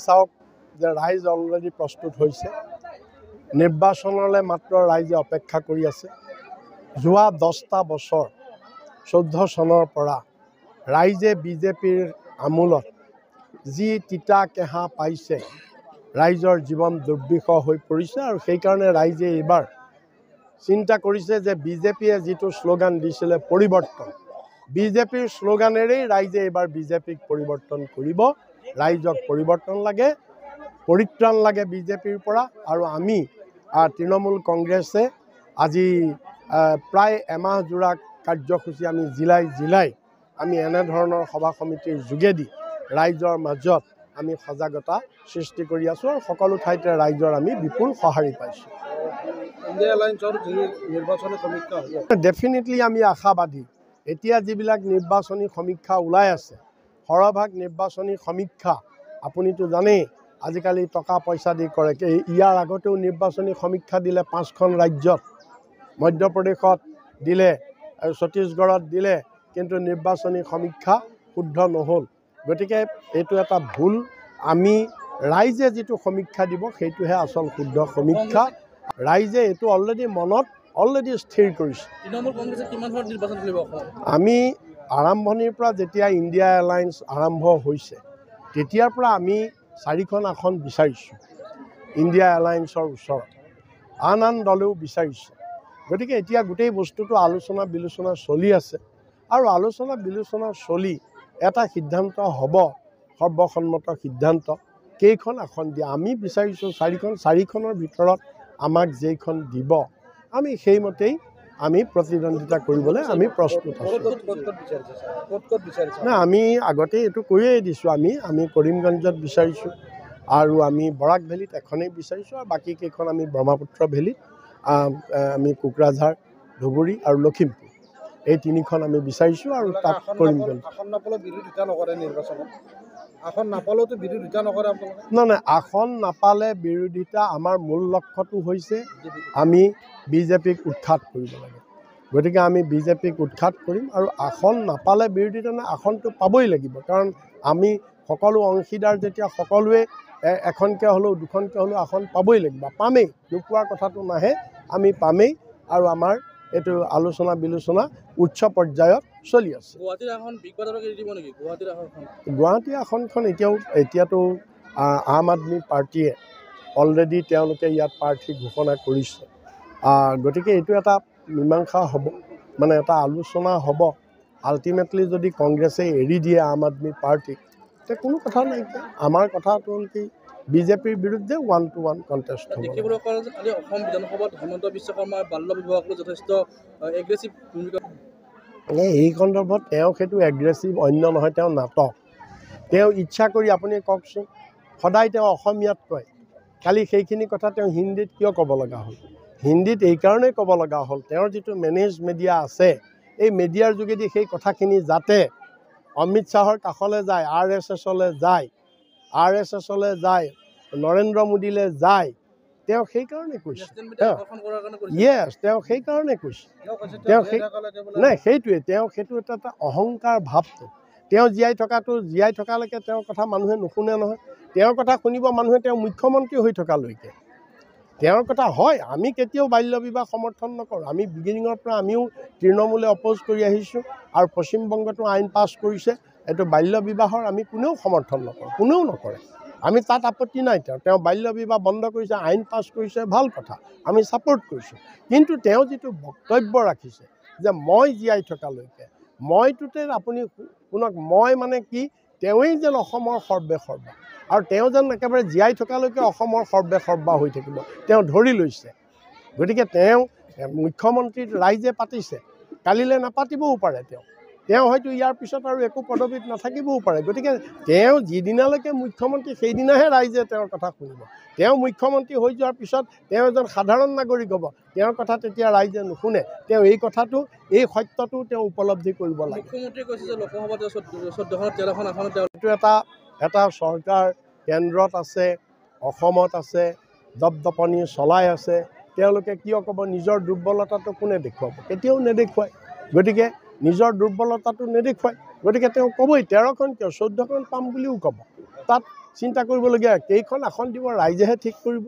চাওক যে ৰাইজ অলৰেডি প্ৰস্তুত হৈছে নিৰ্বাচনলৈ মাত্ৰ ৰাইজে অপেক্ষা কৰি আছে যোৱা 10টা বছৰ 14 চনৰ পৰা ৰাইজে বিজেপিৰ আমোলত যি তিতা কেঁহা পাইছে ৰাইজৰ জীৱন দুৰ্বিষহ হৈ পৰিছে আৰু সেইকাৰণে ৰাইজে এইবাৰ চিন্তা কৰিছে যে বিজেপিয়ে যিটো শ্লোগান দিছিলে পৰিৱৰ্তন বিজেপিৰ শ্লোগানেৰেই ৰাইজে এইবাৰ বিজেপিক পৰিৱৰ্তন কৰিব ৰাইজক পৰিৱৰ্তন লাগে পৰিত্ৰাণ লাগে বিজেপিৰ পৰা আৰু আমি তৃণমূল কংগ্ৰেছে আজি প্ৰায় এমাহ জোৰা কাৰ্যসূচী আমি জিলাই আমি এনেধৰণৰ সভা সমিতিৰ যোগেদি ৰাইজৰ মাজত আমি সজাগতা সৃষ্টি কৰি আছোঁ আৰু সকলো ঠাইতে ৰাইজৰ আমি বিপুল সঁহাৰি পাইছোঁ ইণ্ডিয়া এলায়েন্সৰ যি নিৰ্বাচনী সমীক্ষা হ'ব ডেফিনেটলি আমি আশাবাদী এতিয়া যিবিলাক নিৰ্বাচনী সমীক্ষা ওলাই আছে সৰহভাগ নিৰ্বাচনী সমীক্ষা আপুনিতো জানেই আজিকালি টকা পইচা দি কৰে ইয়াৰ আগতেও নিৰ্বাচনী সমীক্ষা দিলে 5খন ৰাজ্যত মধ্যপ্ৰদেশত দিলে আৰু ছত্তীশগড়ত দিলে কিন্তু নিৰ্বাচনী সমীক্ষা শুদ্ধ নহ'ল গতিকে এইটো এটা ভুল আমি ৰাইজে যিটো সমীক্ষা দিব সেইটোহে আচল শুদ্ধ সমীক্ষা ৰাইজে এইটো অলৰেডি স্থিৰ কৰিছে তৃণমূল কংগ্ৰেছে কিমান সময়ত নিৰ্বাচন কৰিব আমি আৰম্ভণিৰ পৰা যেতিয়া ইণ্ডিয়া এলায়েন্স আৰম্ভ হৈছে তেতিয়াৰ পৰা আমি 4খন আসন বিচাৰিছোঁ ইণ্ডিয়া এলায়েন্সৰ ওচৰত আন দলেও বিচাৰিছে গতিকে এতিয়া গোটেই বস্তুটো আলোচনা বিলোচনা চলি আছে আৰু আলোচনা বিলোচনা চলি এটা সিদ্ধান্ত হ'ব সৰ্বসন্মত সিদ্ধান্ত কেইখন আসন দিয়ে আমি বিচাৰিছোঁ 4খনৰ ভিতৰত আমাক যেইখন দিব আমি সেইমতেই আমি প্ৰতিদ্বন্দ্বিতা কৰিবলৈ আমি প্ৰস্তুত আছোঁ নাই আমি আগতে এইটো কৈয়ে দিছোঁ আমি কৰিমগঞ্জত বিচাৰিছোঁ আৰু আমি বৰাক ভেলীত এখনেই বিচাৰিছোঁ আৰু বাকী কেইখন আমি ব্ৰহ্মপুত্ৰ ভেলীত আমি কোকৰাঝাৰ ধুবুৰী আৰু লখিমপুৰ এই 3খন আমি বিচাৰিছোঁ আৰু তাত কৰিমগঞ্জ আসন নাপালেও বিৰোধিতা নকৰে নিৰ্বাচনত আসন নাপালেওতো বিৰোধিতা নকৰে আপোনালোকে নাই আসন নাপালে বিৰোধিতা আমাৰ মূল লক্ষ্যটো হৈছে আমি বিজেপিক উৎখাত কৰিব লাগে গতিকে আমি বিজেপিক উৎখাত কৰিম আৰু আসন নাপালে বিৰোধিতা নাই আসনটো পাবই লাগিব কাৰণ আমি সকলো অংশীদাৰ যেতিয়া সকলোৱে এখনকৈ হ'লেও দুখনকৈ হ'লেও আসন পাবই লাগিব পামেই নোপোৱাৰ কথাটো নাহে আমি পামেই আৰু আমাৰ এইটো আলোচনা বিলোচনা উচ্চ পৰ্যায়ত চলি আছে গুৱাহাটী আসনখন এতিয়াতো আম আদমি পাৰ্টীয়ে অলৰেডি তেওঁলোকে ইয়াত প্ৰাৰ্থী ঘোষণা কৰিছে গতিকে এইটো এটা মীমাংসা হ'ব মানে এটা আলোচনা হ'ব আল্টিমেটলি যদি কংগ্ৰেছে এৰি দিয়ে আম আদমি পাৰ্টীক তেতিয়া কোনো কথা নাইকিয়া আমাৰ কথাটো হ'ল কি বিজেপিৰ বিৰুদ্ধে 1-to-1 কণ্টেষ্ট হ'ব অসম বিধানসভাত হিমন্ত বিশ্ব শৰ্মাৰ বাল্য বিবাহক লৈ যথেষ্ট এগ্ৰেছিভ ভূমিকা এই সন্দৰ্ভত তেওঁ সেইটো এগ্ৰেছিভ অন্য নহয় তেওঁ নাটক তেওঁ ইচ্ছা কৰি আপুনি কওকচোন সদায় তেওঁ অসমীয়াত কয় কালি সেইখিনি কথা তেওঁ হিন্দীত কিয় ক'ব লগা হ'ল হিন্দীত এইকাৰণেই ক'ব লগা হ'ল তেওঁৰ যিটো মেনেজ মিডিয়া আছে এই মিডিয়াৰ যোগেদি সেই কথাখিনি যাতে অমিত শ্বাহৰ কাষলৈ যায় RSSলৈ যায় নৰেন্দ্ৰ মোদীলৈ যায় তেওঁ সেইকাৰণে কৈছে তেওঁ সেইকাৰণে কৈছে নাই সেইটোৱে তেওঁ সেইটো এটা অহংকাৰ ভাৱটো তেওঁ জীয়াই থকালৈকে তেওঁৰ কথা মানুহে নুশুনে নহয় তেওঁৰ কথা শুনিব মানুহে তেওঁ মুখ্যমন্ত্ৰী হৈ থকালৈকে তেওঁৰ কথা হয় আমি কেতিয়াও বাল্য বিবাহ সমৰ্থন নকৰোঁ আমি বিগিনিঙৰ পৰা আমিও তৃণমূলে অপ'জ কৰি আহিছোঁ আৰু পশ্চিমবংগতো আইন পাছ কৰিছে এইটো বাল্য বিবাহৰ আমি কোনেও সমৰ্থন নকৰোঁ কোনেও নকৰে আমি তাত আপত্তি নাই তেওঁ বাল্য বিবাহ বন্ধ কৰিছে আইন পাছ কৰিছে ভাল কথা আমি ছাপোৰ্ট কৰিছোঁ কিন্তু তেওঁ যিটো বক্তব্য ৰাখিছে যে মই জীয়াই থকালৈকে মইটোতে আপুনি শুনক মই মানে কি তেওঁৱেই যেন অসমৰ সৰ্বেসৰ্বা আৰু তেওঁ যেন একেবাৰে জীয়াই থকালৈকে অসমৰ সৰ্বেসৰ্বা হৈ থাকিব তেওঁ ধৰি লৈছে গতিকে তেওঁ মুখ্যমন্ত্ৰীত ৰাইজে পাতিছে কালিলৈ নাপাতিবও পাৰে তেওঁ হয়তো ইয়াৰ পিছত আৰু একো পদবীত নাথাকিবও পাৰে গতিকে তেওঁ যিদিনালৈকে মুখ্যমন্ত্ৰী সেইদিনাহে ৰাইজে তেওঁৰ কথা শুনিব তেওঁ মুখ্যমন্ত্ৰী হৈ যোৱাৰ পিছত তেওঁ এজন সাধাৰণ নাগৰিক হ'ব তেওঁৰ কথা তেতিয়া ৰাইজে নুশুনে তেওঁ এই কথাটো এই সত্যটো তেওঁ উপলব্ধি কৰিব লাগে মুখ্যমন্ত্ৰীয়ে কৈছে যে লোকসভাত 14খন 13খন আসন এইটো এটা চৰকাৰ কেন্দ্ৰত আছে অসমত আছে দপদপনি চলাই আছে তেওঁলোকে কিয় ক'ব নিজৰ দুৰ্বলতাটো কোনে দেখুৱাব কেতিয়াও নেদেখুৱায় গতিকে নিজৰ দুৰ্বলতাটো নেদেখুৱায় গতিকে তেওঁ ক'বই 13খন কিয় 14খন পাম বুলিও ক'ব তাত চিন্তা কৰিবলগীয়া কেইখন আসন দিব ৰাইজেহে ঠিক কৰিব।